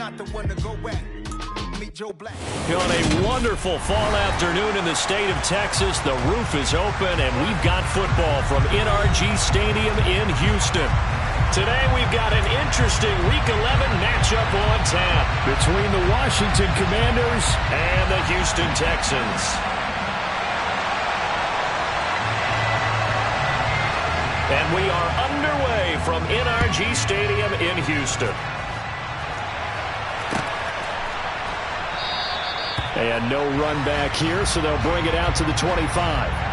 not the one to go at. Meet Joe Black. On a wonderful fall afternoon in the state of Texas, the roof is open, and we've got football from NRG Stadium in Houston. Today we've got an interesting Week 11 matchup on tap between the Washington Commanders and the Houston Texans. And we are underway from NRG Stadium in Houston. And no run back here, so they'll bring it out to the 25.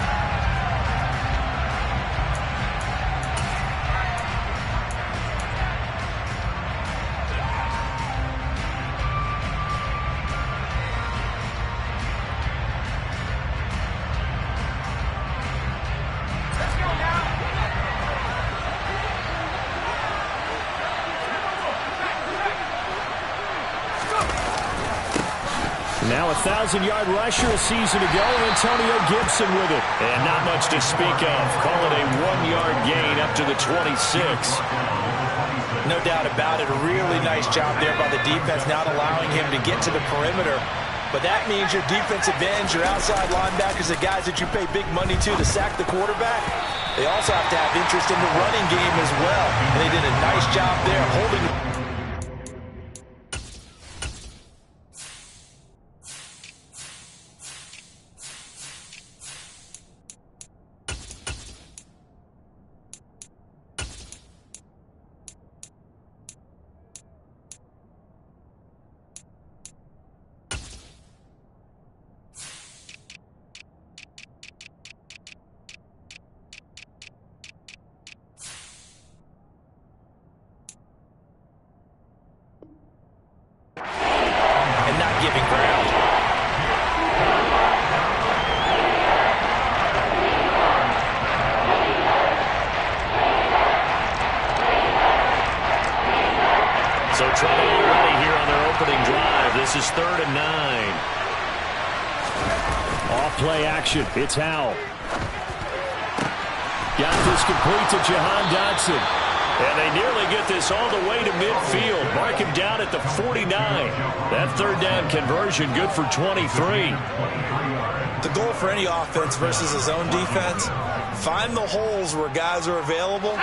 Now a 1,000-yard rusher a season ago, Antonio Gibson with it. And not much to speak of. Call it a 1-yard gain up to the 26. No doubt about it. A really nice job there by the defense, not allowing him to get to the perimeter. But that means your defensive ends, your outside linebackers, the guys that you pay big money to sack the quarterback, they also have to have interest in the running game as well. And they did a nice job there holding the giving ground. So trouble already here on their opening drive. This is 3rd and 9. Off play action. It's Howell. Got this complete to Jahan Dotson. And they nearly get this all the way to midfield. Mark him down at the 49. That 3rd down conversion good for 23. The goal for any offense versus his own defense, find the holes where guys are available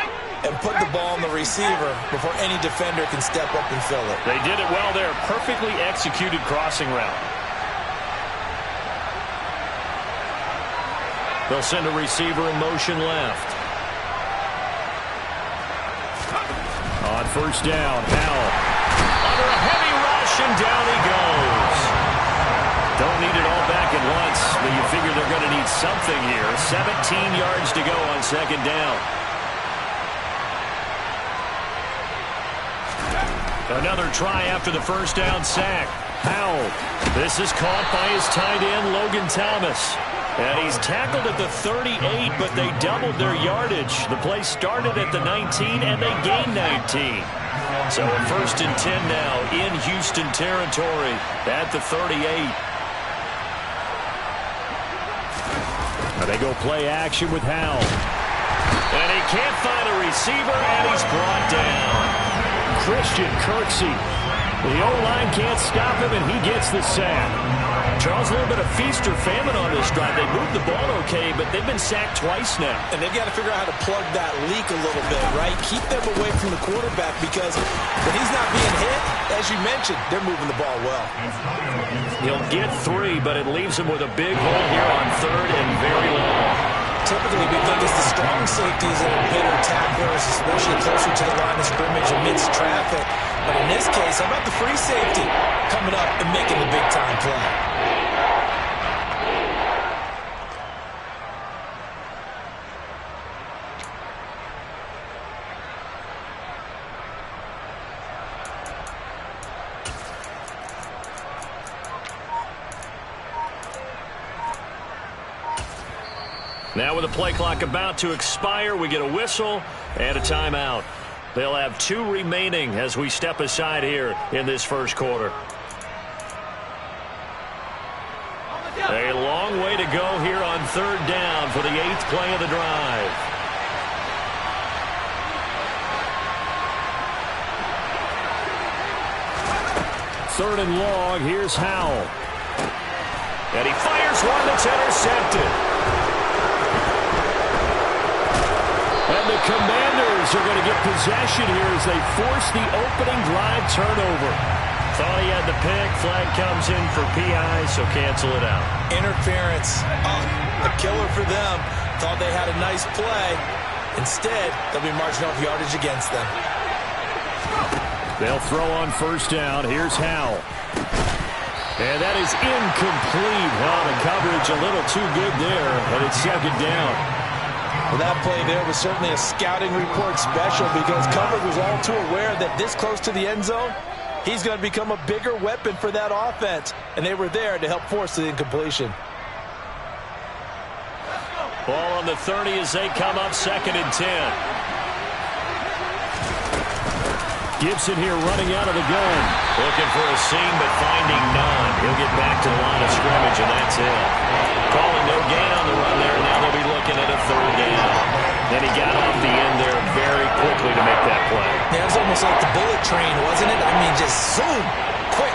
and put the ball on the receiver before any defender can step up and fill it. They did it well there. Perfectly executed crossing route. They'll send a receiver in motion left. On 1st down, Howell. Under a heavy rush, and down he goes. Don't need it all back at once, but you figure they're going to need something here. 17 yards to go on 2nd down. Another try after the 1st down sack. Howell. This is caught by his tight end, Logan Thomas. And he's tackled at the 38, but they doubled their yardage. The play started at the 19, and they gained 19. So a 1st and 10 now in Houston territory at the 38. Now they go play action with Howell. And he can't find a receiver, and he's brought down. Christian Kirksey. The O-line can't stop him, and he gets the sack. Charles, a little bit of feast or famine on this drive. They moved the ball okay, but they've been sacked twice now. And they've got to figure out how to plug that leak a little bit, right? Keep them away from the quarterback because when he's not being hit, as you mentioned, they're moving the ball well. He'll get 3, but it leaves him with a big hole here on 3rd and very long. Typically, we think it's the strong safeties that are better tacklers, especially closer to the line of scrimmage amidst traffic. But in this case, how about the free safety coming up and making the big-time play? Now with the play clock about to expire, we get a whistle and a timeout. They'll have 2 remaining as we step aside here in this 1st quarter. A long way to go here on 3rd down for the 8th play of the drive. 3rd and long. Here's Howell. And he fires one that's intercepted. And the Commanders are going to get possession here as they force the opening drive turnover. Thought he had the pick. Flag comes in for PI, so cancel it out. Interference. A killer for them. Thought they had a nice play. Instead, they'll be marching off yardage against them. They'll throw on 1st down. Here's Howell. And that is incomplete. Well, the coverage a little too good there, and it's 2nd down. Well, that play there was certainly a scouting report special because coverage was all too aware that this close to the end zone, he's going to become a bigger weapon for that offense, and they were there to help force the incompletion. Ball on the 30 as they come up 2nd and 10. Gibson here running out of the gun. Looking for a seam, but finding none. He'll get back to the line of scrimmage, and that's it. Calling no gain on the run there. Now they'll be looking at a 3rd down. Then he got off the end there very quickly to make that play. Yeah, it was almost like the bullet train, wasn't it? I mean, just zoom. Quick.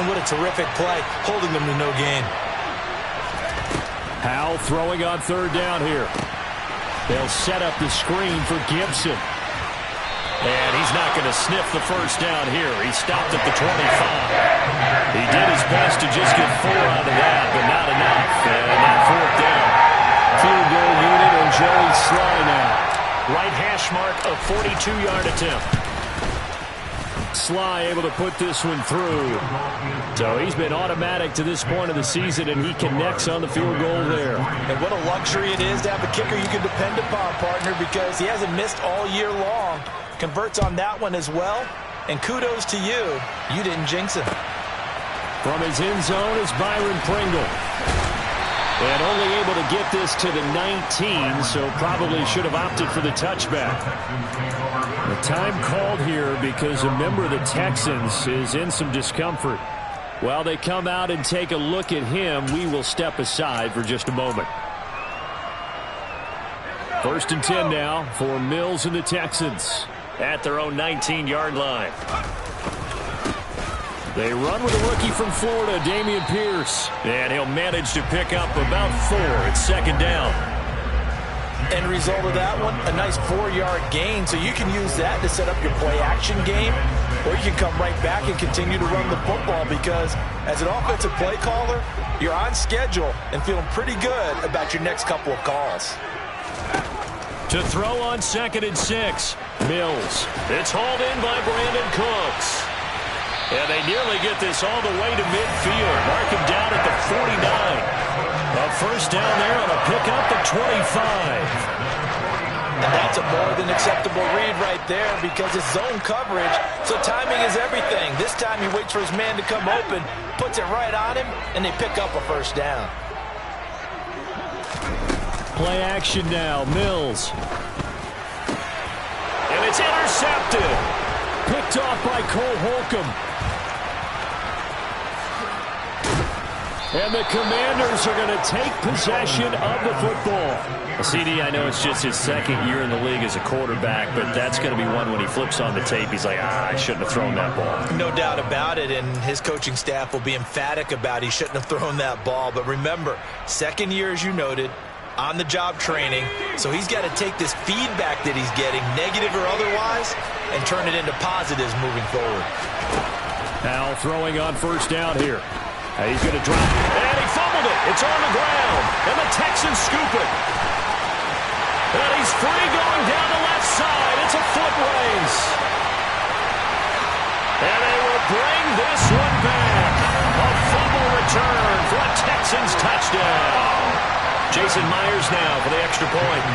And what a terrific play, holding them to no gain. Howell throwing on 3rd down here. They'll set up the screen for Gibson. And he's not going to sniff the 1st down here. He stopped at the 25. He did his best to just get 4 out of that, but not enough. And that 4th down. Field goal unit and Joey Sly now. Right hash mark, a 42-yard attempt. Sly able to put this one through. So he's been automatic to this point of the season, and he connects on the field goal there. And what a luxury it is to have a kicker you can depend upon, partner, because he hasn't missed all year long. Converts on that one as well. And kudos to you. You didn't jinx him. From his end zone is Byron Pringle. And only able to get this to the 19, so probably should have opted for the touchback. The time called here because a member of the Texans is in some discomfort. While they come out and take a look at him, we will step aside for just a moment. 1st and 10 now for Mills and the Texans at their own 19-yard line. They run with a rookie from Florida, Dameon Pierce. And he'll manage to pick up about 4. It's 2nd down. End result of that one, a nice 4-yard gain. So you can use that to set up your play-action game, or you can come right back and continue to run the football because as an offensive play caller, you're on schedule and feeling pretty good about your next couple of calls. To throw on 2nd and 6, Mills. It's hauled in by Brandon Cooks. And they nearly get this all the way to midfield. Mark him down at the 49. A 1st down there on a pickup at 25. And that's a more than acceptable read right there because it's zone coverage, so timing is everything. This time he waits for his man to come open, puts it right on him, and they pick up a 1st down. Play action now, Mills. And it's intercepted. Picked off by Cole Holcomb. And the Commanders are going to take possession of the football. CD, I know it's just his 2nd year in the league as a quarterback, but that's going to be one when he flips on the tape, he's like, I shouldn't have thrown that ball. No doubt about it, and his coaching staff will be emphatic about he shouldn't have thrown that ball. But remember, 2nd year, as you noted, on-the-job training, so he's got to take this feedback that he's getting, negative or otherwise, and turn it into positives moving forward. Now throwing on 1st down here. He's going to drop, and he fumbled it. It's on the ground, and the Texans scoop it. And he's free going down the left side. It's a foot race. And they will bring this one back. A fumble return for a Texans touchdown. Jason Myers now for the extra point.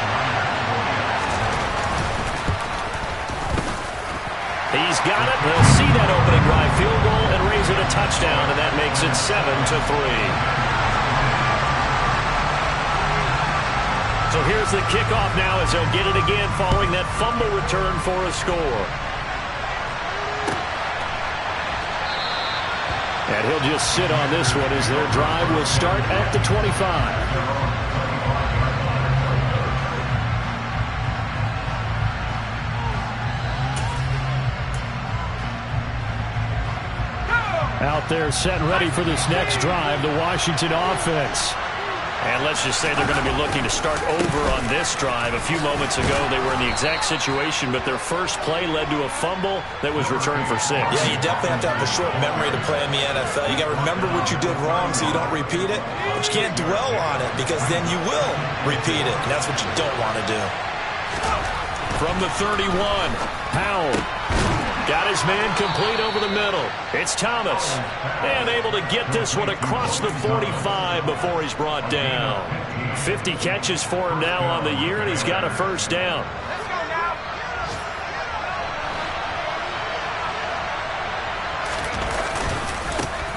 He's got it. They'll see that opening drive field goal and raise it a touchdown, and that makes it 7-3. So here's the kickoff now as they'll get it again following that fumble return for a score. And he'll just sit on this one as their drive will start at the 25. Out there set and ready for this next drive, the Washington offense. And let's just say they're going to be looking to start over on this drive. A few moments ago, they were in the exact situation, but their first play led to a fumble that was returned for 6. Yeah, you definitely have to have a short memory to play in the NFL. You got to remember what you did wrong so you don't repeat it, but you can't dwell on it because then you will repeat it, and that's what you don't want to do. From the 31, Powell. Got his man complete over the middle. It's Thomas. And able to get this one across the 45 before he's brought down. 50 catches for him now on the year, and he's got a first down.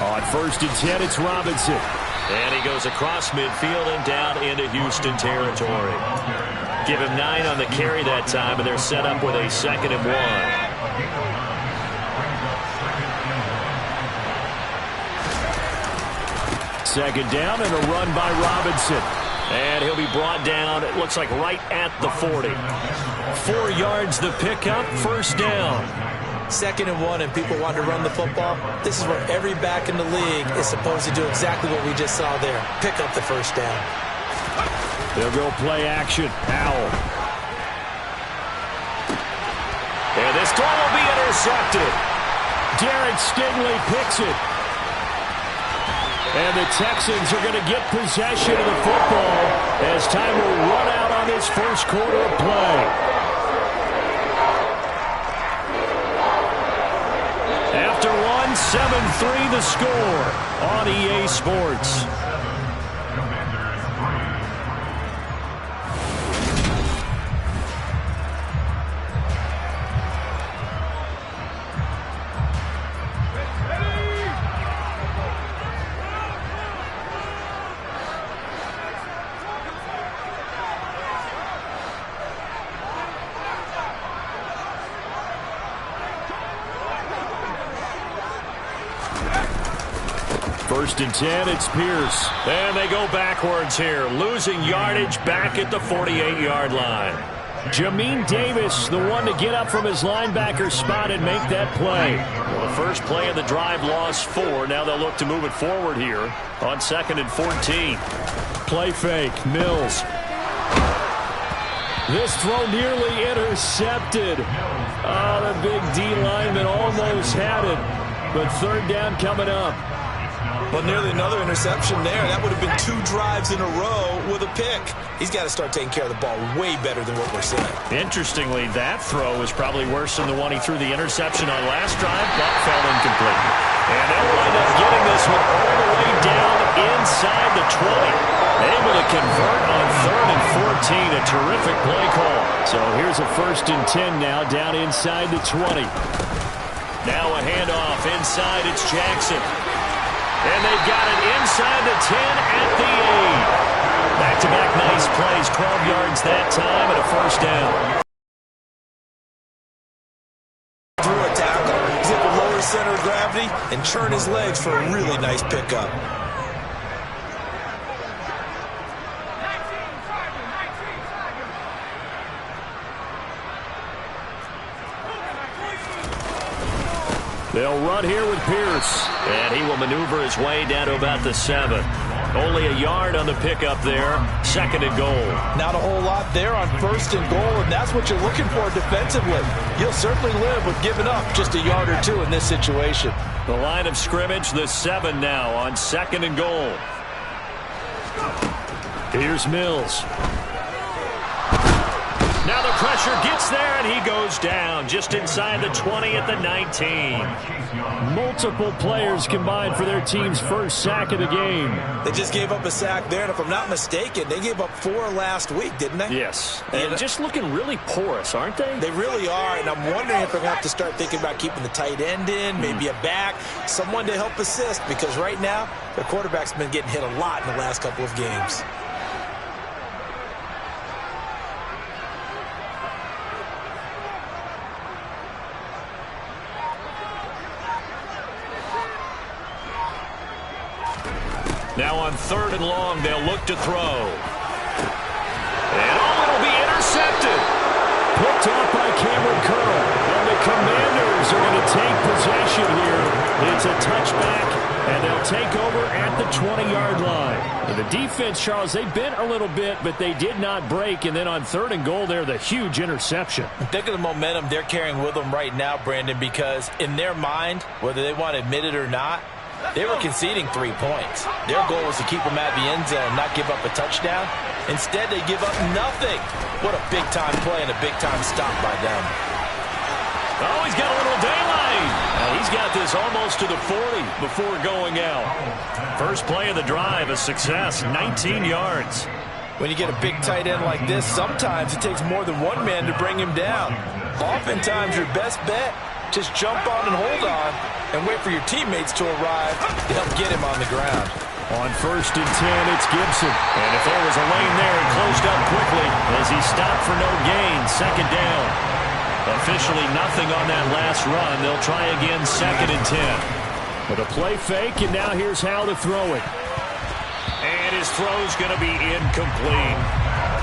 On 1st and 10, it's Robinson. And he goes across midfield and down into Houston territory. Give him 9 on the carry that time, and they're set up with a 2nd and 1. Second down and a run by Robinson. And he'll be brought down, it looks like right at the 40. 4 yards the pickup, first down. 2nd and 1 and people want to run the football. This is where every back in the league is supposed to do exactly what we just saw there. Pick up the first down. They'll go play action. Powell. And this throw will be intercepted. Derek Stingley picks it. And the Texans are going to get possession of the football as time will run out on this first quarter of play. After one, 7-3 the score on EA Sports. First and 10, it's Pierce. And they go backwards here, losing yardage back at the 48-yard line. Jamin Davis, the one to get up from his linebacker spot and make that play. Well, the first play of the drive lost 4. Now they'll look to move it forward here on 2nd and 14. Play fake, Mills. This throw nearly intercepted. Oh, the big D lineman almost had it. But 3rd down coming up. Well, nearly another interception there. That would have been 2 drives in a row with a pick. He's got to start taking care of the ball way better than what we're seeing. Interestingly, that throw was probably worse than the one he threw the interception on last drive, but fell incomplete. And they'll wind up getting this one all the way down inside the 20. Able to convert on 3rd and 14. A terrific play call. So here's a 1st and 10 now down inside the 20. Now a handoff inside. It's Jackson. And they've got it inside the 10 at the 8. Back-to-back nice plays. 12 yards that time and a first down. Through a tackle. He's able to lower center of gravity and churn his legs for a really nice pickup. They'll run here with Pierce. And he will maneuver his way down to about the 7. Only a yard on the pickup there. 2nd and goal. Not a whole lot there on 1st and goal, and that's what you're looking for defensively. You'll certainly live with giving up just a yard or 2 in this situation. The line of scrimmage, the 7 now on 2nd and goal. Here's Mills. Now the pressure gets there, and he goes down just inside the 20 at the 19. Multiple players combined for their team's first sack of the game. They just gave up a sack there, and if I'm not mistaken, they gave up 4 last week, didn't they? Yes, and just looking really porous, aren't they? They really are, and I'm wondering if they're going to have to start thinking about keeping the tight end in, maybe a back, someone to help assist, because right now, their quarterback's been getting hit a lot in the last couple of games. Now on 3rd and long, they'll look to throw. And it'll be intercepted. Picked off by Cameron Curl. And the Commanders are going to take possession here. It's a touchback, and they'll take over at the 20-yard line. And the defense, Charles, they bent a little bit, but they did not break. And then on 3rd and goal there, the huge interception. Think of the momentum they're carrying with them right now, Brandon, because in their mind, whether they want to admit it or not, they were conceding 3 points. Their goal was to keep them at the end zone, not give up a touchdown. Instead, they give up nothing. What a big-time play and a big-time stop by them. Oh, he's got a little daylight. He's got this almost to the 40 before going out. First play of the drive, a success, 19 yards. When you get a big tight end like this, sometimes it takes more than one man to bring him down. Oftentimes, your best bet, just jump on and hold on and wait for your teammates to arrive to help get him on the ground. On 1st and 10, it's Gibson. And if there was a lane there, it closed up quickly as he stopped for no gain. 2nd down. Officially nothing on that last run. They'll try again 2nd and 10. With a play fake, and now here's how to throw it. And his throw's going to be incomplete.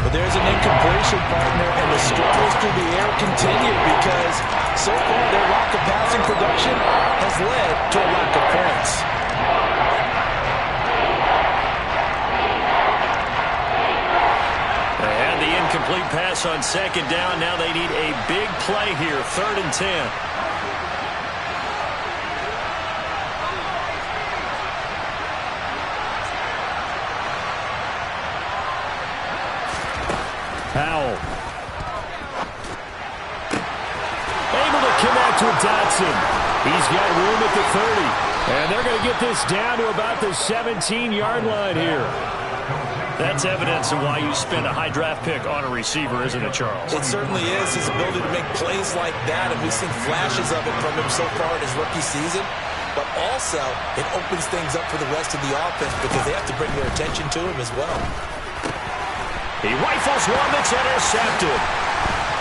But there's an incompletion, partner, and the struggles through the air continue because so far their lack of passing production has led to a lack of points. Incomplete pass on 2nd down. Now they need a big play here. 3rd and 10. Powell. Able to connect with Dotson. He's got room at the 30. And they're going to get this down to about the 17-yard line here. That's evidence of why you spend a high draft pick on a receiver, isn't it, Charles? It certainly is. His ability to make plays like that, and we've seen flashes of it from him so far in his rookie season. But also, it opens things up for the rest of the offense because they have to bring their attention to him as well. He rifles one that's intercepted.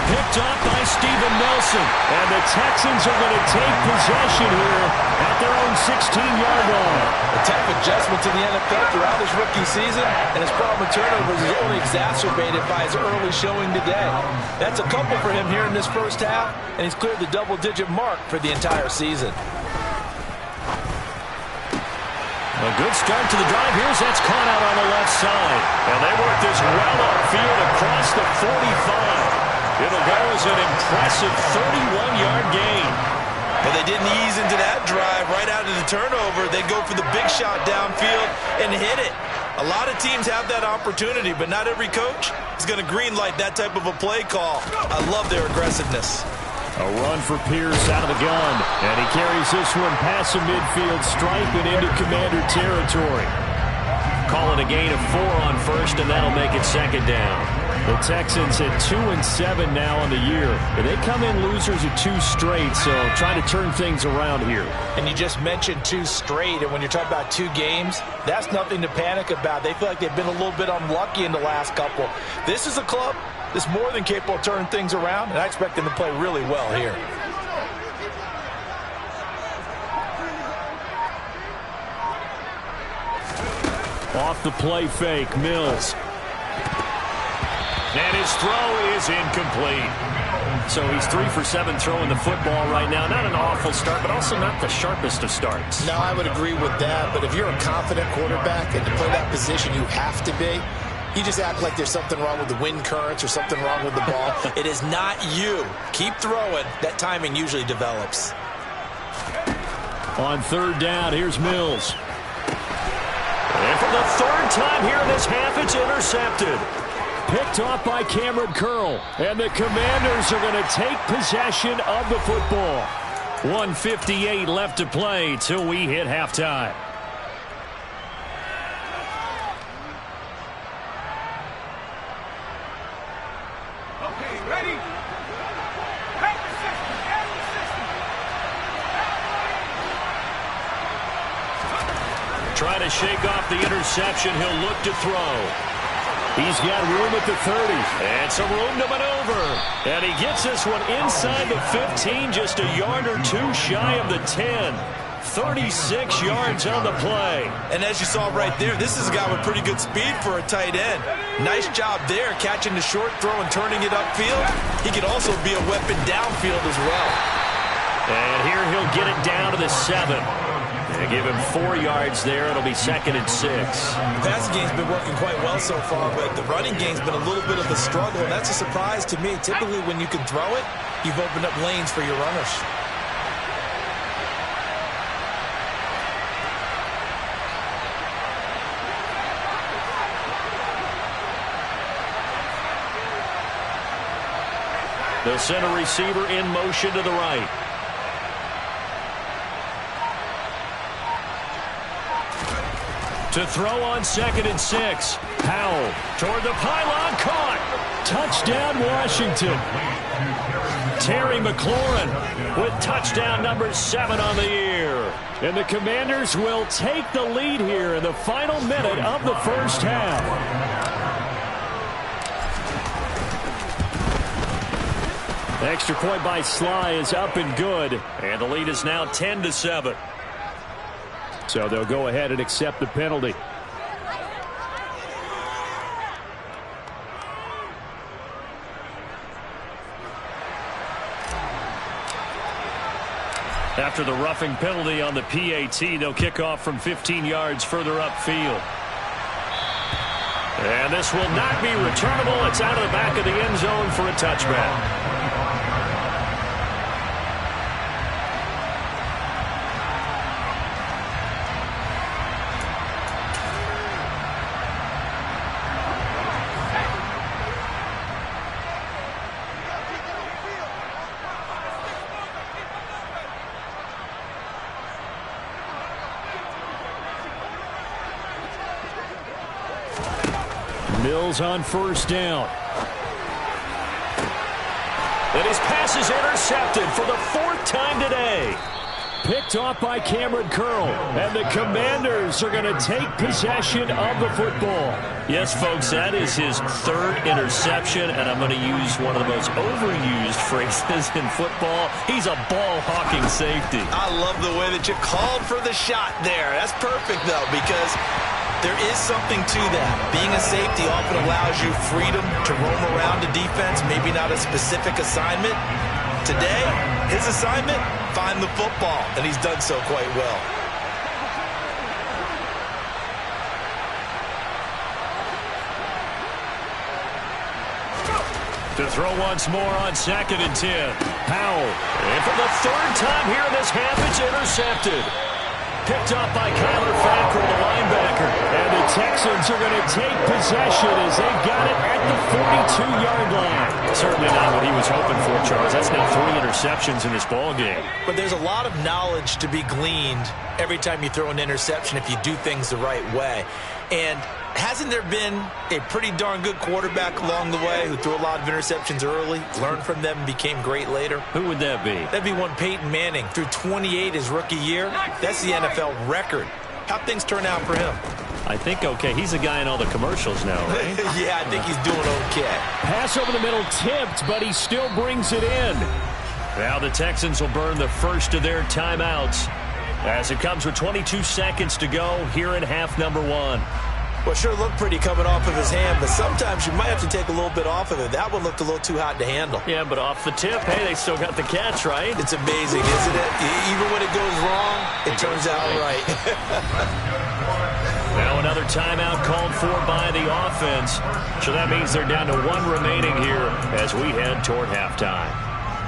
Picked up by Steven Nelson. And the Texans are going to take possession here at their own 16-yard line. A tough adjustment to the NFL throughout his rookie season, and his problem with turnovers is only exacerbated by his early showing today. That's a couple for him here in this first half, and he's cleared the double-digit mark for the entire season. A good start to the drive. Here's that's caught out on the left side. And they work this well upfield across the 45. It'll go as an impressive 31-yard gain. But they didn't ease into that drive right out of the turnover. They go for the big shot downfield and hit it. A lot of teams have that opportunity, but not every coach is going to greenlight that type of a play call. I love their aggressiveness. A run for Pierce out of the gun. And he carries this one past the midfield stripe and into Commander territory. Call it a gain of 4 on 1st, and that'll make it 2nd down. The Texans at 2-7 now on the year. But they come in losers of 2 straight, so try to turn things around here. And you just mentioned 2 straight, and when you're talking about 2 games, that's nothing to panic about. They feel like they've been a little bit unlucky in the last couple. This is a club that's more than capable of turning things around, and I expect them to play really well here. Off the play fake, Mills. And his throw is incomplete. So he's 3 for 7 throwing the football right now. Not an awful start, but also not the sharpest of starts. No, I would agree with that. But if you're a confident quarterback and to play that position, you have to be. You just act like there's something wrong with the wind currents or something wrong with the ball. It is not you. Keep throwing. That timing usually develops. On 3rd down, here's Mills. And for the 3rd time here in this half, it's intercepted. Picked off by Cameron Curl. And the Commanders are going to take possession of the football. 1:58 left to play till we hit halftime. Okay, ready? Trying to shake off the interception. He'll look to throw. He's got room at the 30. And some room to maneuver. And he gets this one inside the 15, just a yard or 2 shy of the 10. 36 yards on the play. And as you saw right there, this is a guy with pretty good speed for a tight end. Nice job there, catching the short throw and turning it upfield. He could also be a weapon downfield as well. And here he'll get it down to the 7. They give him 4 yards there. It'll be 2nd and 6. The passing game's been working quite well so far, but the running game's been a little bit of a struggle, and that's a surprise to me. Typically, when you can throw it, you've opened up lanes for your runners. The center receiver in motion to the right. To throw on 2nd and 6. Powell toward the pylon, caught. Touchdown, Washington. Terry McLaurin with touchdown number 7 on the year. And the Commanders will take the lead here in the final minute of the first half. Extra point by Sly is up and good. And the lead is now 10-7. So they'll go ahead and accept the penalty. After the roughing penalty on the PAT, they'll kick off from 15 yards further upfield. And this will not be returnable. It's out of the back of the end zone for a touchback. Mills on first down. And his pass is intercepted for the 4th time today. Picked off by Cameron Curl. And the Commanders are going to take possession of the football. Yes, folks, that is his 3rd interception, and I'm going to use one of the most overused phrases in football. He's a ball-hawking safety. I love the way that you called for the shot there. That's perfect, though, because there is something to that. Being a safety often allows you freedom to roam around the defense, maybe not a specific assignment. Today, his assignment, find the football, and he's done so quite well. To throw once more on 2nd and 10. Powell. And for the 3rd time here in this half, it's intercepted. Picked up by Kyler Fackrell, the linebacker. And the Texans are going to take possession as they've got it at the 42-yard line. Certainly not what he was hoping for, Charles. That's now 3 interceptions in this ballgame. But there's a lot of knowledge to be gleaned every time you throw an interception if you do things the right way. And hasn't there been a pretty darn good quarterback along the way who threw a lot of interceptions early, learned from them, and became great later? Who would that be? That'd be one Peyton Manning. Threw 28 his rookie year. That's the NFL record. How'd things turn out for him? I think okay. He's a guy in all the commercials now, right? Yeah, I think he's doing okay. Pass over the middle tipped, but he still brings it in. Now the Texans will burn the first of their timeouts as it comes with 22 seconds to go here in half number 1. Well, sure looked pretty coming off of his hand, but sometimes you might have to take a little bit off of it. That one looked a little too hot to handle. Yeah, but off the tip, hey, they still got the catch, right? It's amazing, isn't it? Even when it goes wrong, it turns out right. Now another timeout called for by the offense. So that means they're down to 1 remaining here as we head toward halftime.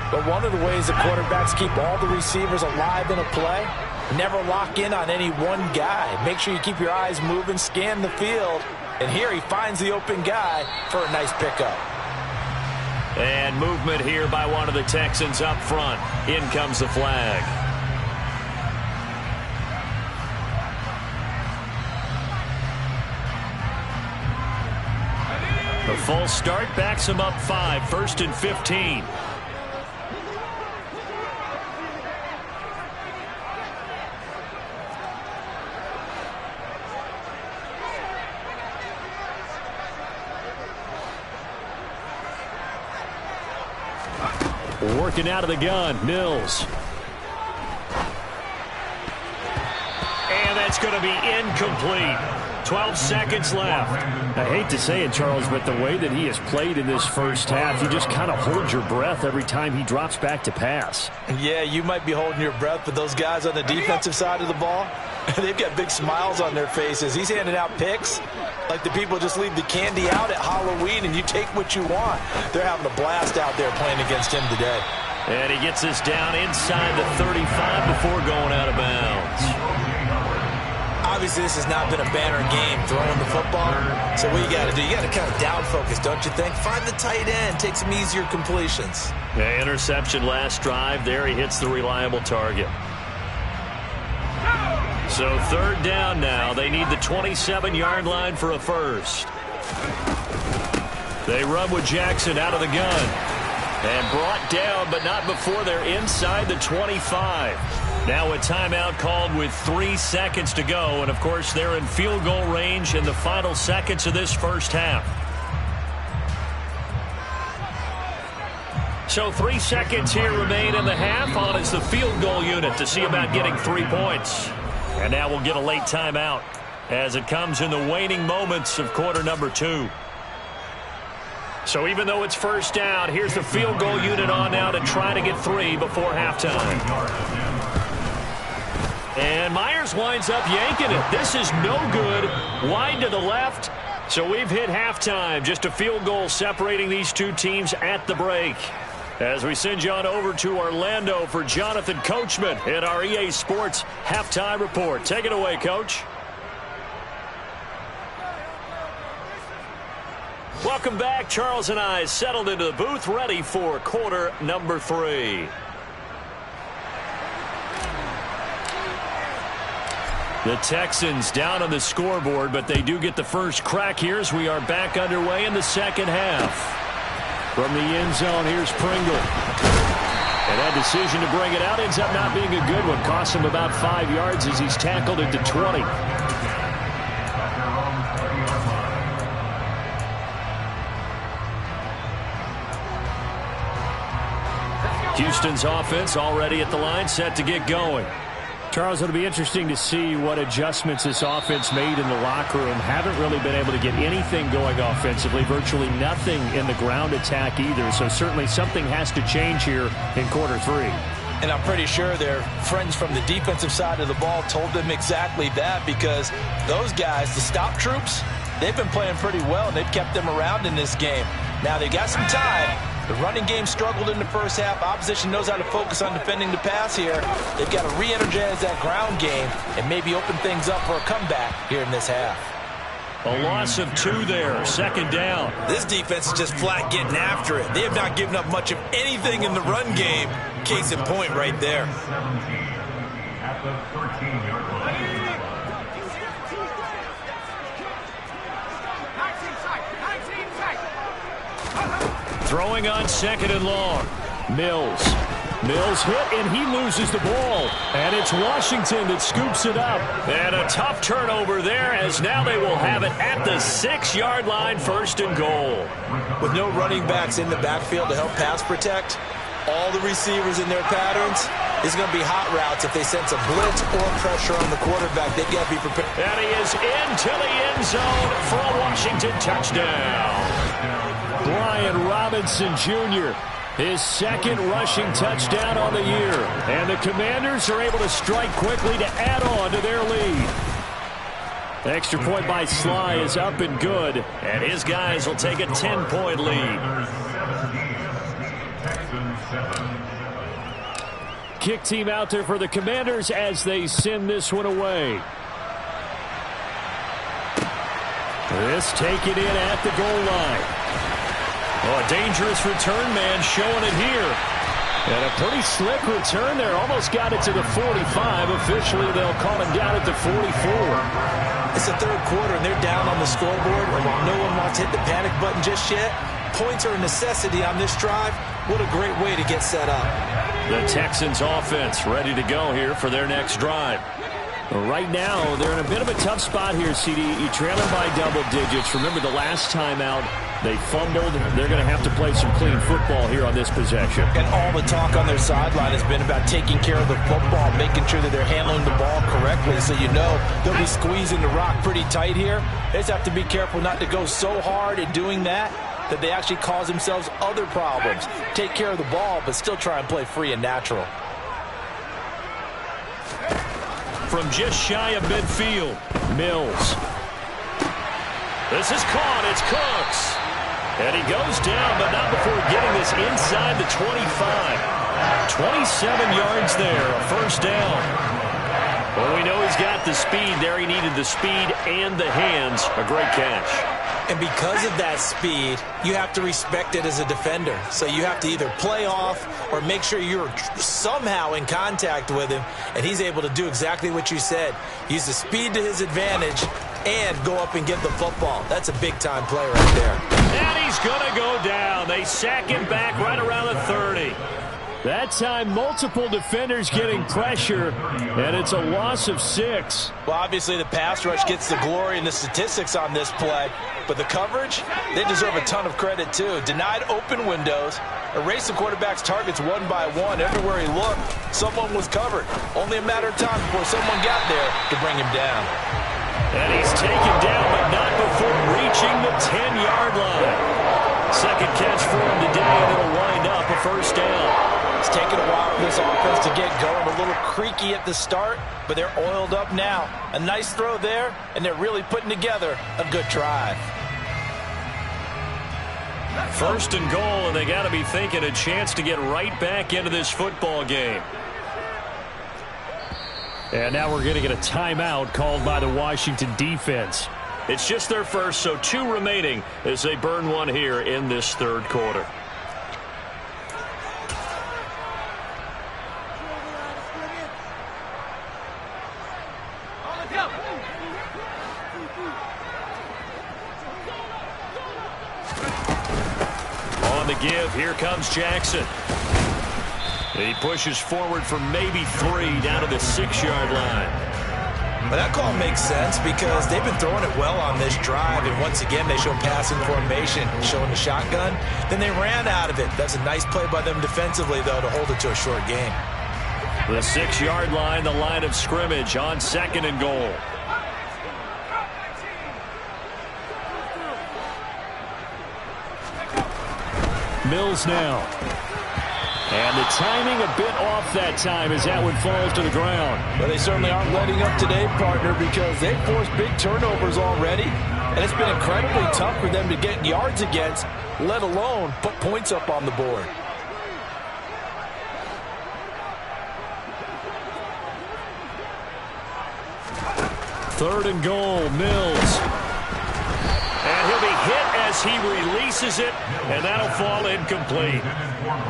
But one of the ways the quarterbacks keep all the receivers alive in a play, never lock in on any one guy. Make sure you keep your eyes moving, scan the field. And here he finds the open guy for a nice pickup. And movement here by one of the Texans up front. In comes the flag. The full start backs him up 5, 1st and 15. Working out of the gun, Mills. And that's going to be incomplete. 12 seconds left. I hate to say it, Charles, but the way that he has played in this first half, you just kind of hold your breath every time he drops back to pass. Yeah, you might be holding your breath, but those guys on the defensive side of the ball, they've got big smiles on their faces. He's handing out picks like the people just leave the candy out at Halloween and you take what you want. They're having a blast out there playing against him today. And he gets us down inside the 35 before going out of bounds. Obviously, this has not been a banner game throwing the football. So what you got to do, you got to kind of down focus, don't you think? Find the tight end, take some easier completions. Yeah, interception last drive. There he hits the reliable target. So third down now. They need the 27-yard line for a first. They run with Jackson out of the gun. And brought down, but not before they're inside the 25. Now a timeout called with 3 seconds to go. And, of course, they're in field goal range in the final seconds of this first half. So 3 seconds here remain in the half. On is the field goal unit to see about getting 3 points. And now we'll get a late timeout as it comes in the waning moments of quarter number 2. So even though it's first down, here's the field goal unit on now to try to get 3 before halftime. And Myers winds up yanking it. This is no good. Wide to the left. So we've hit halftime. Just a field goal separating these two teams at the break. As we send you on over to Orlando for Jonathan Coachman in our EA Sports Halftime Report. Take it away, Coach. Welcome back. Charles and I settled into the booth, ready for quarter number 3. The Texans down on the scoreboard, but they do get the first crack here as we are back underway in the second half. From the end zone, here's Pringle. And that decision to bring it out ends up not being a good one. Costs him about 5 yards as he's tackled into 20. Houston's offense already at the line, set to get going. Charles, it'll be interesting to see what adjustments this offense made in the locker room. Haven't really been able to get anything going offensively, virtually nothing in the ground attack either. So certainly something has to change here in quarter 3. And I'm pretty sure their friends from the defensive side of the ball told them exactly that, because those guys, the stop troops, they've been playing pretty well, and they've kept them around in this game. Now they got some time. The running game struggled in the first half. Opposition knows how to focus on defending the pass here. They've got to re-energize that ground game and maybe open things up for a comeback here in this half. A loss of 2 there, second down. This defense is just flat getting after it. They have not given up much of anything in the run game. Case in point right there. At the 13-yard line. Throwing on second and long. Mills hit, and he loses the ball. And it's Washington that scoops it up. And a tough turnover there, as now they will have it at the 6-yard line, first and goal. With no running backs in the backfield to help pass protect, all the receivers in their patterns, it's going to be hot routes if they sense a blitz or pressure on the quarterback. They've got to be prepared. And he is into the end zone for a Washington touchdown. Brian Robinson Jr., his second rushing touchdown on the year. And the Commanders are able to strike quickly to add on to their lead. The extra point by Sly is up and good. And his guys will take a 10-point lead. Kick team out there for the Commanders as they send this one away. This taken in at the goal line. Oh, a dangerous return man showing it here. And a pretty slick return there. Almost got it to the 45. Officially, they'll call him down at the 44. It's the third quarter, and they're down on the scoreboard. And while no one wants to hit the panic button just yet, points are a necessity on this drive. What a great way to get set up. The Texans offense ready to go here for their next drive. Right now, they're in a bit of a tough spot here, CD. You're trailing by double digits. Remember the last time out, they fumbled. They're going to have to play some clean football here on this possession. And all the talk on their sideline has been about taking care of the football, making sure that they're handling the ball correctly. So you know they'll be squeezing the rock pretty tight here. They just have to be careful not to go so hard in doing that they actually cause themselves other problems. Take care of the ball, but still try and play free and natural. From just shy of midfield, Mills. This is caught. It's Cooks. And he goes down, but not before getting this inside the 25. 27 yards there, a first down. Well, we know he's got the speed there. He needed the speed and the hands. A great catch. And because of that speed, you have to respect it as a defender. So you have to either play off or make sure you're somehow in contact with him, and he's able to do exactly what you said. Use the speed to his advantage and go up and get the football. That's a big-time play right there. And he's going to go down. They sack him back right around the 30. That time, multiple defenders getting pressure, and it's a loss of 6. Well, obviously the pass rush gets the glory and the statistics on this play, but the coverage, they deserve a ton of credit too. Denied open windows, erased the quarterback's targets one by one. Everywhere he looked, someone was covered. Only a matter of time before someone got there to bring him down. And he's taken down, but not before reaching the 10-yard line. Second catch for him today, and it'll wind up a first down. It's taken a while for this offense to get going. A little creaky at the start, but they're oiled up now. A nice throw there, and they're really putting together a good drive. First and goal, and they got to be thinking a chance to get right back into this football game. And now we're going to get a timeout called by the Washington defense. It's just their first, so 2 remaining as they burn one here in this third quarter. On the give, here comes Jackson. He pushes forward for maybe 3 down to the 6-yard line. But that call makes sense because they've been throwing it well on this drive, and once again they show passing formation, showing the shotgun. Then they ran out of it. That's a nice play by them defensively, though, to hold it to a short game. The 6-yard line, the line of scrimmage on second and goal. Mills now. And the timing a bit off that time as that one falls to the ground. But they certainly aren't letting up today, partner, because they've forced big turnovers already. And it's been incredibly tough for them to get yards against, let alone put points up on the board. Third and goal, Mills. And he'll be hit as he releases it, and that'll fall incomplete.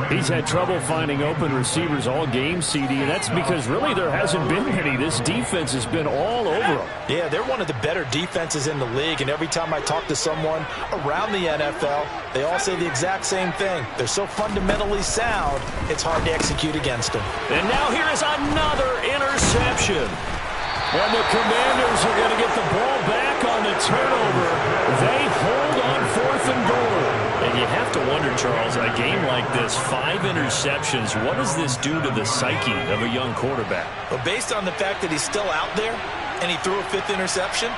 He's had trouble finding open receivers all game, CD, and that's because really there hasn't been any. This defense has been all over them. Yeah, they're one of the better defenses in the league, and every time I talk to someone around the NFL, they all say the exact same thing. They're so fundamentally sound, it's hard to execute against them. And now here is another interception. And the Commanders are going to get the ball back on the turnover. They hold on 4th and goal. And you have to wonder, Charles, a game like this, 5 interceptions, what does this do to the psyche of a young quarterback? Well, based on the fact that he's still out there and he threw a 5th interception,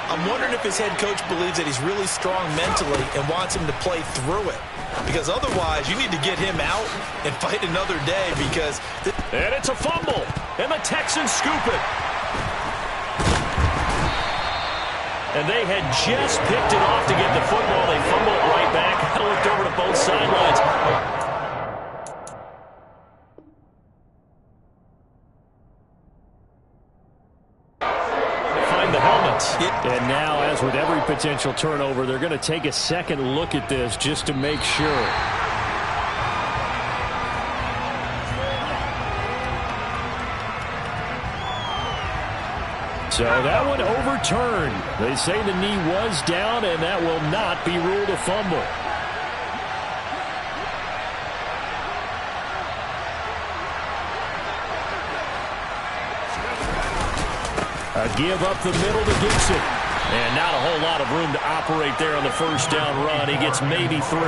I'm wondering if his head coach believes that he's really strong mentally and wants him to play through it. Because otherwise, you need to get him out and fight another day because... And it's a fumble, and the Texans scoop it. And they had just picked it off to get the football. They fumble it right back. I looked over to both sidelines. Find the helmets. And now, as with every potential turnover, they're going to take a second look at this just to make sure. So that one overturned. They say the knee was down, and that will not be ruled a fumble. A give up the middle to Gibson. And not a whole lot of room to operate there on the first down run. He gets maybe 3.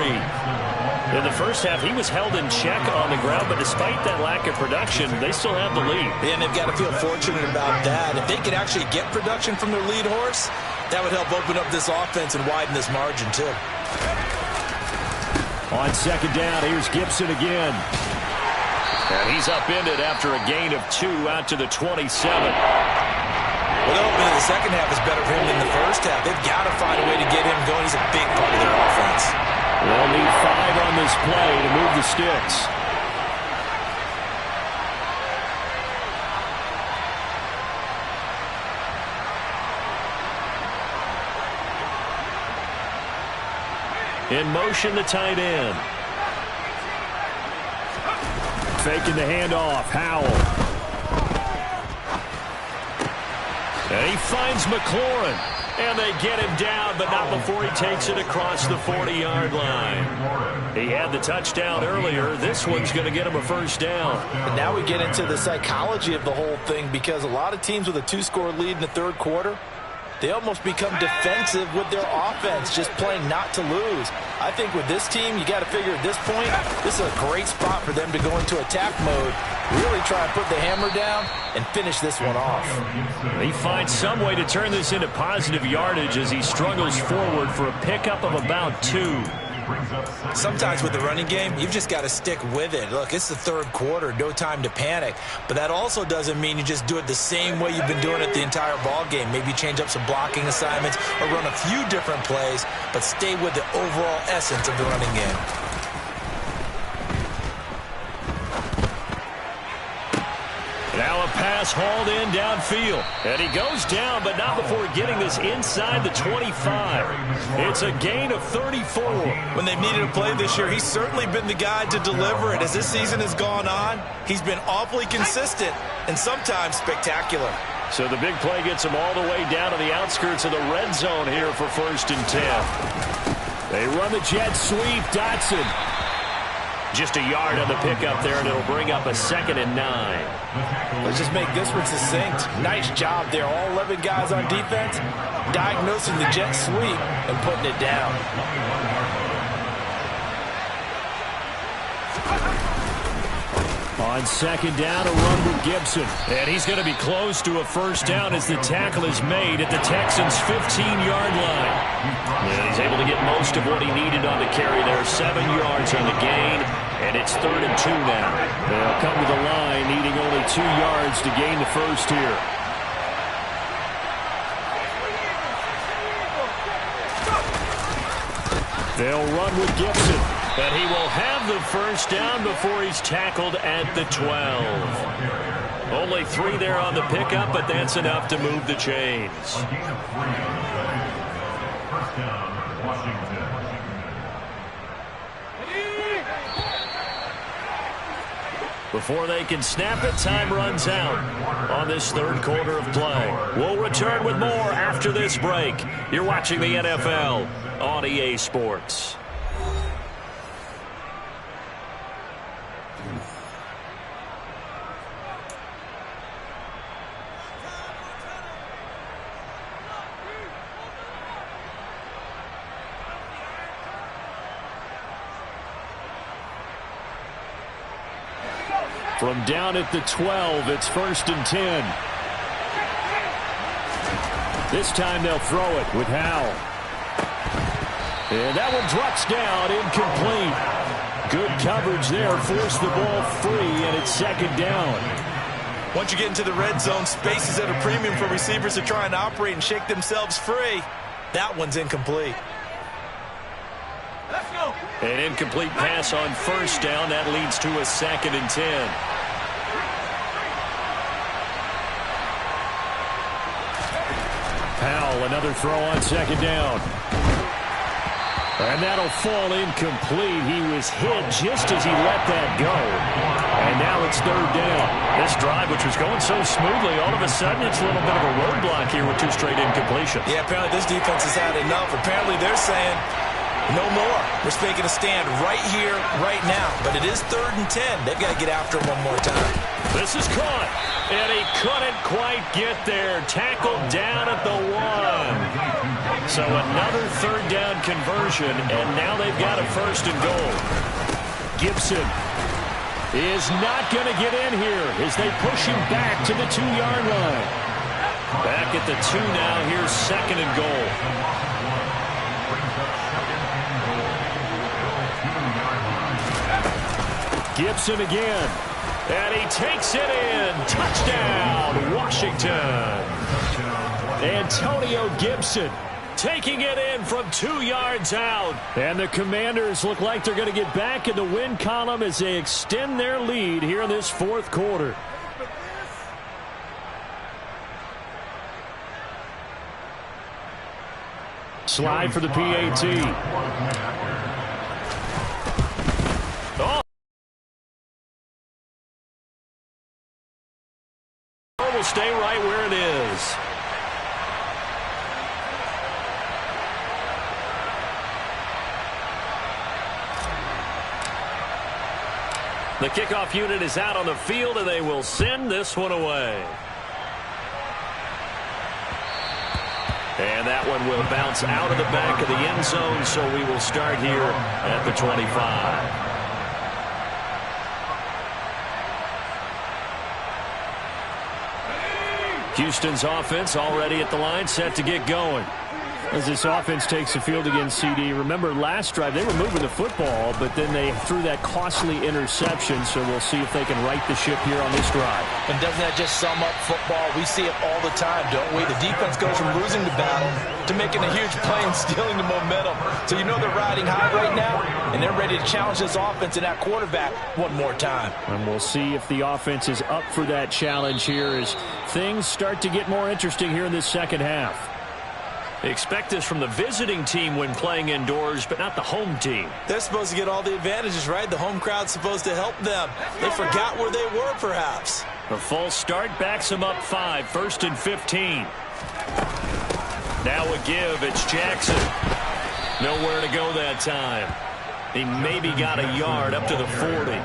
In the first half, he was held in check on the ground, but despite that lack of production, they still have the lead. And they've got to feel fortunate about that. If they could actually get production from their lead horse, that would help open up this offense and widen this margin, too. On second down, here's Gibson again. And he's upended after a gain of 2 out to the 27. Well, the opening of the second half is better for him than the first half. They've got to find a way to get him going. He's a big part of their offense. They'll need 5 on this play to move the sticks. In motion, the tight end. Faking the handoff, Howell. And he finds McLaurin. And they get him down, but not before he takes it across the 40-yard line. He had the touchdown earlier. This one's going to get him a first down. And now we get into the psychology of the whole thing, because a lot of teams with a 2-score lead in the third quarter, they almost become defensive with their offense, just playing not to lose. I think with this team, you got to figure at this point, this is a great spot for them to go into attack mode, really try and put the hammer down and finish this one off. He finds some way to turn this into positive yardage as he struggles forward for a pickup of about 2. Sometimes with the running game, you've just got to stick with it. Look, it's the third quarter, no time to panic. But that also doesn't mean you just do it the same way you've been doing it the entire ball game. Maybe change up some blocking assignments or run a few different plays, but stay with the overall essence of the running game. Now a pass hauled in downfield. And he goes down, but not before getting this inside the 25. It's a gain of 34. When they've needed a play this year, he's certainly been the guy to deliver it. As this season has gone on, he's been awfully consistent and sometimes spectacular. So the big play gets him all the way down to the outskirts of the red zone here for 1st and 10. They run the jet sweep. Dotson. Just a yard on the pickup there, and it'll bring up a 2nd and 9. Let's just make this one succinct. Nice job there. All 11 guys on defense diagnosing the jet sweep and putting it down. On 2nd down, a run with Gibson. And he's going to be close to a first down as the tackle is made at the Texans' 15-yard line. And he's able to get most of what he needed on the carry there. 7 yards on the gain, and it's 3rd and 2 now. They'll come to the line needing only 2 yards to gain the first here. They'll run with Gibson. And he will have the first down before he's tackled at the 12. Only 3 there on the pickup, but that's enough to move the chains. First down, Washington. Before they can snap it, time runs out on this third quarter of play. We'll return with more after this break. You're watching the NFL on EA Sports. From down at the 12, it's 1st and 10. This time they'll throw it with Howell. And that one drops down, incomplete. Good coverage there, forced the ball free, and it's 2nd down. Once you get into the red zone, space is at a premium for receivers to try and operate and shake themselves free. That one's incomplete. An incomplete pass on first down. That leads to a 2nd and 10. Powell, another throw on 2nd down. And that'll fall incomplete. He was hit just as he let that go. And now it's 3rd down. This drive, which was going so smoothly, all of a sudden it's a little bit of a roadblock here with 2 straight incompletions. Yeah, apparently this defense has had enough. Apparently they're saying, No more. We're making a stand right here, right now. But it is 3rd and 10. They've got to get after him one more time. This is caught. And he couldn't quite get there. Tackled down at the 1. So another 3rd down conversion. And now they've got a 1st and goal. Gibson is not going to get in here as they push him back to the 2-yard line. Back at the 2 now. Here's 2nd and goal. Gibson again. And he takes it in. Touchdown, Washington. Antonio Gibson taking it in from 2 yards out. And the Commanders look like they're going to get back in the win column as they extend their lead here in this 4th quarter. Slide for the PAT. Oh. Will stay right where it is. The kickoff unit is out on the field, and they will send this one away. And that one will bounce out of the back of the end zone, so we will start here at the 25. Houston's offense already at the line, set to get going. As this offense takes the field against CD, remember last drive they were moving the football, but then they threw that costly interception, so we'll see if they can right the ship here on this drive. And doesn't that just sum up football? We see it all the time, don't we? The defense goes from losing the battle to making a huge play and stealing the momentum. So you know they're riding high right now, and they're ready to challenge this offense and that quarterback one more time. And we'll see if the offense is up for that challenge here as things start to get more interesting here in this second half. Expect this from the visiting team when playing indoors, but not the home team. They're supposed to get all the advantages, right? The home crowd's supposed to help them. They forgot where they were, perhaps. A false start backs them up 5, 1st and 15. Now a give, it's Jackson. Nowhere to go that time. He maybe got a yard up to the 40.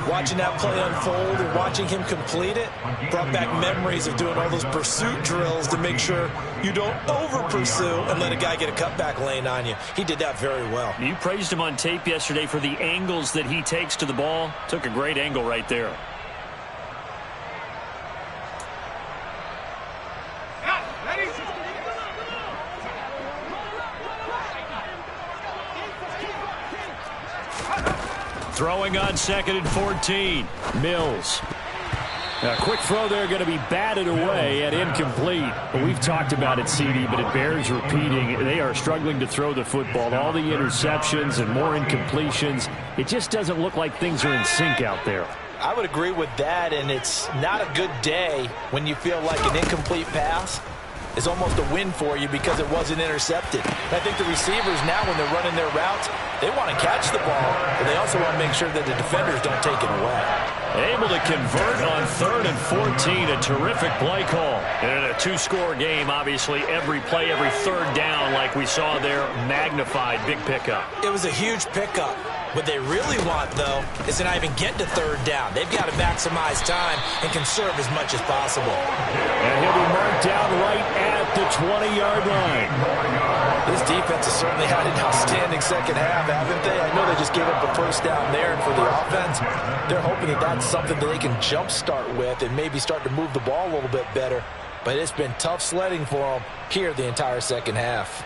Watching that play unfold and watching him complete it brought back memories of doing all those pursuit drills to make sure you don't over-pursue and let a guy get a cutback lane on you. He did that very well. You praised him on tape yesterday for the angles that he takes to the ball. Took a great angle right there. Throwing on 2nd and 14. Mills. A quick throw there going to be batted away and incomplete. Well, we've talked about it, CD, but it bears repeating. They are struggling to throw the football. All the interceptions and more incompletions. It just doesn't look like things are in sync out there. I would agree with that, and it's not a good day when you feel like an incomplete pass is almost a win for you because it wasn't intercepted. And I think the receivers now, when they're running their routes, they want to catch the ball, but they also want to make sure that the defenders don't take it away. Able to convert on 3rd and 14. A terrific play call. And in a 2-score game, obviously, every play, every 3rd down, like we saw there, magnified. Big pickup. It was a huge pickup. What they really want, though, is to not even get to 3rd down. They've got to maximize time and conserve as much as possible. And he'll be marked down right at the 20-yard line. This defense has certainly had an outstanding second half, haven't they? I know they just gave up a 1st down there, and for the offense, they're hoping that that's something that they can jumpstart with and maybe start to move the ball a little bit better. But it's been tough sledding for them here the entire second half.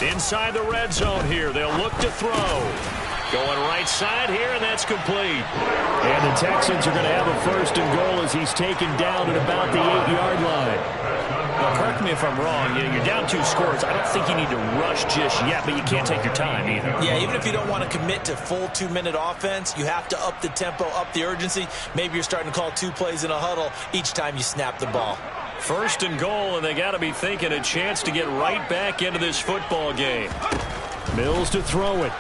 Inside the red zone here. They'll look to throw. Going right side here, and that's complete. And the Texans are going to have a 1st and goal as he's taken down at about the 8-yard line. Now, correct me if I'm wrong. You're down 2 scores. I don't think you need to rush just yet, but you can't take your time either. Yeah, even if you don't want to commit to full 2-minute offense, you have to up the tempo, up the urgency. Maybe you're starting to call 2 plays in a huddle each time you snap the ball. 1st and goal, and they got to be thinking a chance to get right back into this football game. Mills to throw it.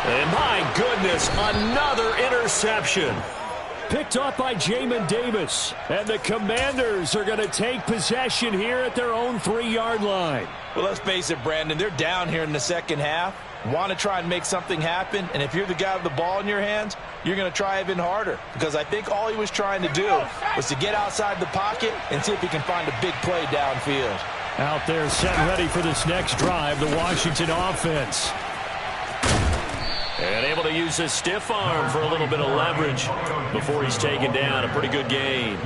And my goodness, another interception. picked off by Jamin Davis. And the Commanders are going to take possession here at their own 3-yard line. Well, let's face it, Brandon, they're down here in the second half. Want to try and make something happen, and if you're the guy with the ball in your hands, you're going to try even harder, because I think all he was trying to do was to get outside the pocket and see if he can find a big play downfield. Out there set ready for this next drive, the Washington offense. And able to use his stiff arm for a little bit of leverage before he's taken down. A pretty good gain.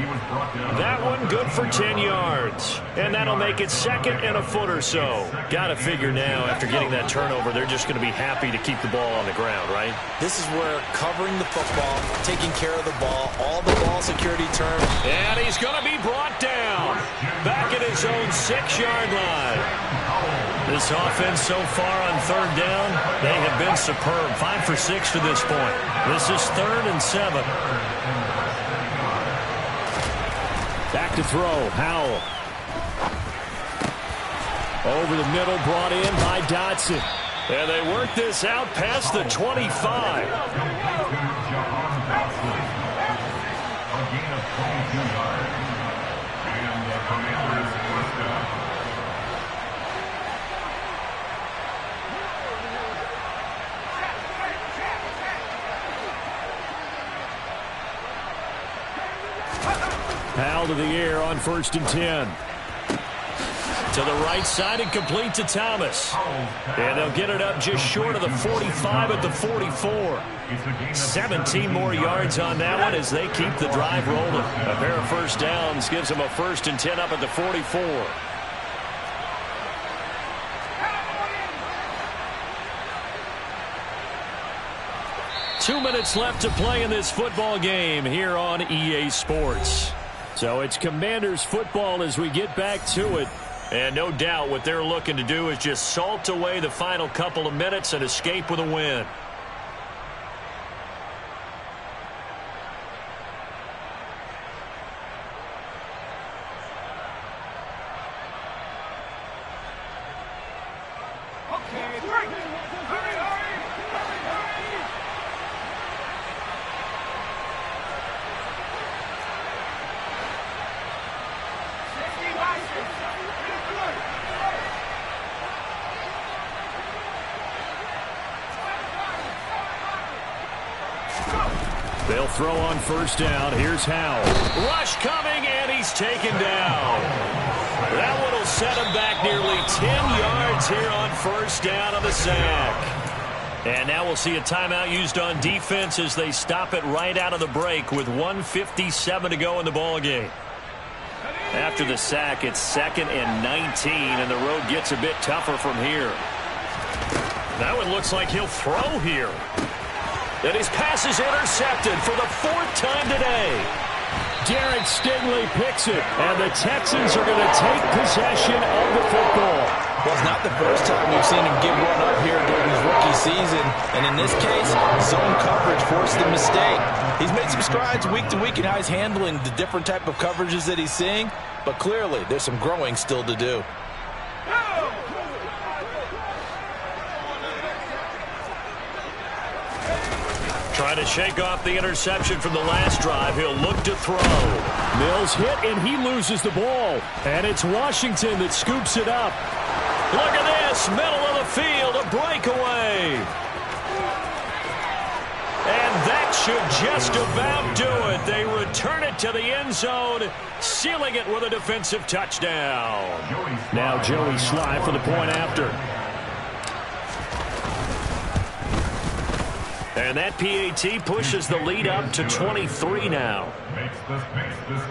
That one good for 10 yards. And that'll make it second and a foot or so. Got to figure now, after getting that turnover, they're just going to be happy to keep the ball on the ground, right? This is where covering the football, taking care of the ball, all the ball security terms. And he's going to be brought down. Back at his own 6-yard line. This offense so far on third down, they have been superb. 5 for 6 to this point. This is 3rd and 7. Back to throw, Howell. Over the middle, brought in by Dotson. And they work this out past the 25. A gain of 22 yards. And the Commanders first down. Howell to the air on 1st and 10. To the right side and complete to Thomas. And they'll get it up just short of the 45 at the 44. 17 more yards on that one as they keep the drive rolling. A pair of first downs gives them a 1st and 10 up at the 44. Two minutes left to play in this football game here on EA Sports. So it's Commanders football as we get back to it. And no doubt what they're looking to do is just salt away the final couple of minutes and escape with a win. They'll throw on 1st down. Here's Howell. Rush coming, and he's taken down. That one will set him back nearly 10 yards here on 1st down on the sack. And now we'll see a timeout used on defense as they stop it right out of the break with 1:57 to go in the ballgame. After the sack, it's 2nd and 19, and the road gets a bit tougher from here. That one looks like he'll throw here. And his pass is intercepted for the 4th time today. Derek Stingley picks it, and the Texans are going to take possession of the football. Well, it's not the first time we've seen him give one up here during his rookie season. And in this case, zone coverage forced the mistake. He's made some strides week to week in how he's handling the different type of coverages that he's seeing. But clearly, there's some growing still to do. Trying to shake off the interception from the last drive. He'll look to throw. Mills hit, and he loses the ball. And it's Washington that scoops it up. Look at this. Middle of the field. A breakaway. And that should just about do it. They return it to the end zone, sealing it with a defensive touchdown. Now Joey Slye for the point after. And that PAT pushes the lead up to 23 now. Makes the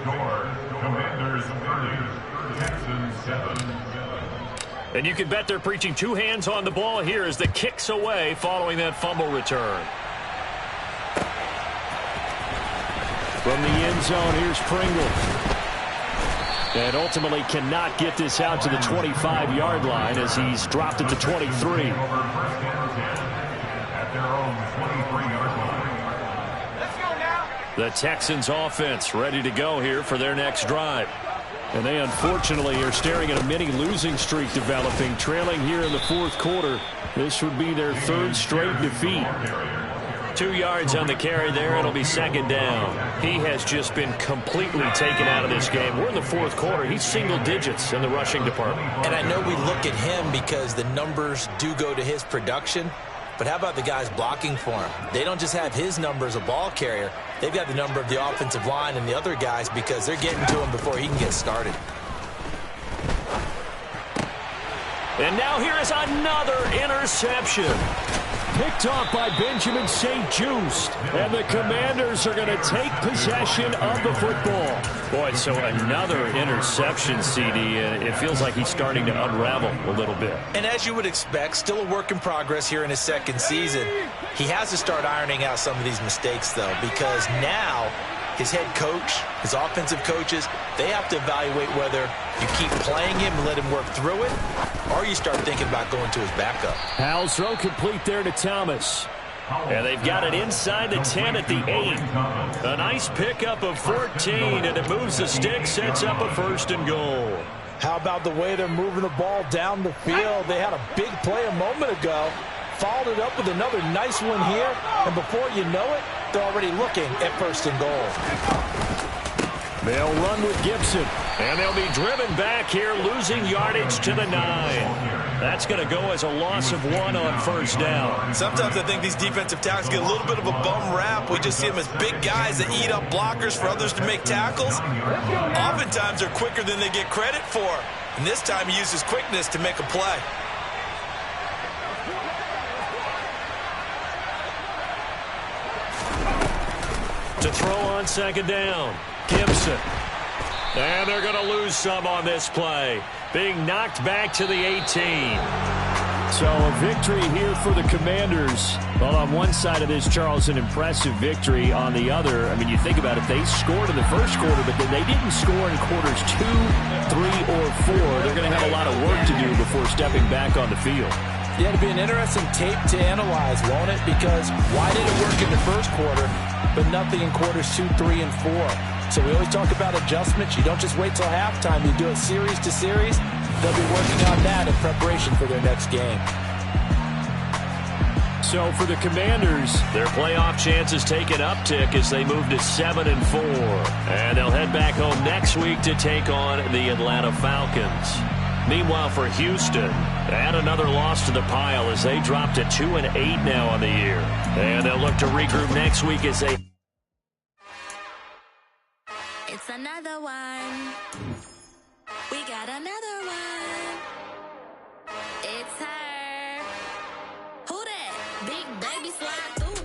score. Commanders 30, Texans 7. And you can bet they're preaching 2 hands on the ball here as the kick's away following that fumble return. From the end zone, here's Pringle. And ultimately cannot get this out to the 25-yard line as he's dropped it to 23. The Texans offense ready to go here for their next drive. And they unfortunately are staring at a mini losing streak developing, trailing here in the 4th quarter. This would be their 3rd straight defeat. 2 yards on the carry there. It'll be second down. He has just been completely taken out of this game. We're in the fourth quarter. He's single digits in the rushing department. And I know we look at him because the numbers do go to his production. But how about the guys blocking for him? They don't just have his number as a ball carrier. They've got the number of the offensive line and the other guys because they're getting to him before he can get started. And now here is another interception. Picked off by Benjamin St-Juste. And the Commanders are going to take possession of the football. Boy, so another interception, CD. It feels like he's starting to unravel a little bit. And as you would expect, still a work in progress here in his second season. He has to start ironing out some of these mistakes, though, because now his head coach, his offensive coaches, they have to evaluate whether you keep playing him and let him work through it, or you start thinking about going to his backup. Howell's throw complete there to Thomas. And they've got it inside the 10 at the 8. A nice pickup of 14, and it moves the stick, sets up a first and goal. How about the way they're moving the ball down the field? They had a big play a moment ago, followed it up with another nice one here, and before you know it, they're already looking at first and goal. They'll run with Gibson. And they'll be driven back here, losing yardage to the 9. That's going to go as a loss of 1 on first down. Sometimes I think these defensive tackles get a little bit of a bum rap. We just see them as big guys that eat up blockers for others to make tackles. Oftentimes they're quicker than they get credit for. And this time he uses quickness to make a play. To throw on second down, Gibson. And they're going to lose some on this play. Being knocked back to the 18. So a victory here for the Commanders. Well, on one side of this, Charles, an impressive victory. On the other, I mean, you think about it, they scored in the first quarter, but then they didn't score in quarters 2, 3, or 4. They're going to have a lot of work to do before stepping back on the field. Yeah, it'll be an interesting tape to analyze, won't it? Because why did it work in the first quarter, but nothing in quarters 2, 3, and 4? So we always talk about adjustments. You don't just wait till halftime. You do it series to series. They'll be working on that in preparation for their next game. So for the Commanders, their playoff chances take an uptick as they move to 7-4. And they'll head back home next week to take on the Atlanta Falcons. Meanwhile, for Houston, add another loss to the pile as they drop to 2-8 now on the year. And they'll look to regroup next week as they... It's another one. We got another one. It's her. Who that? Big baby slide through.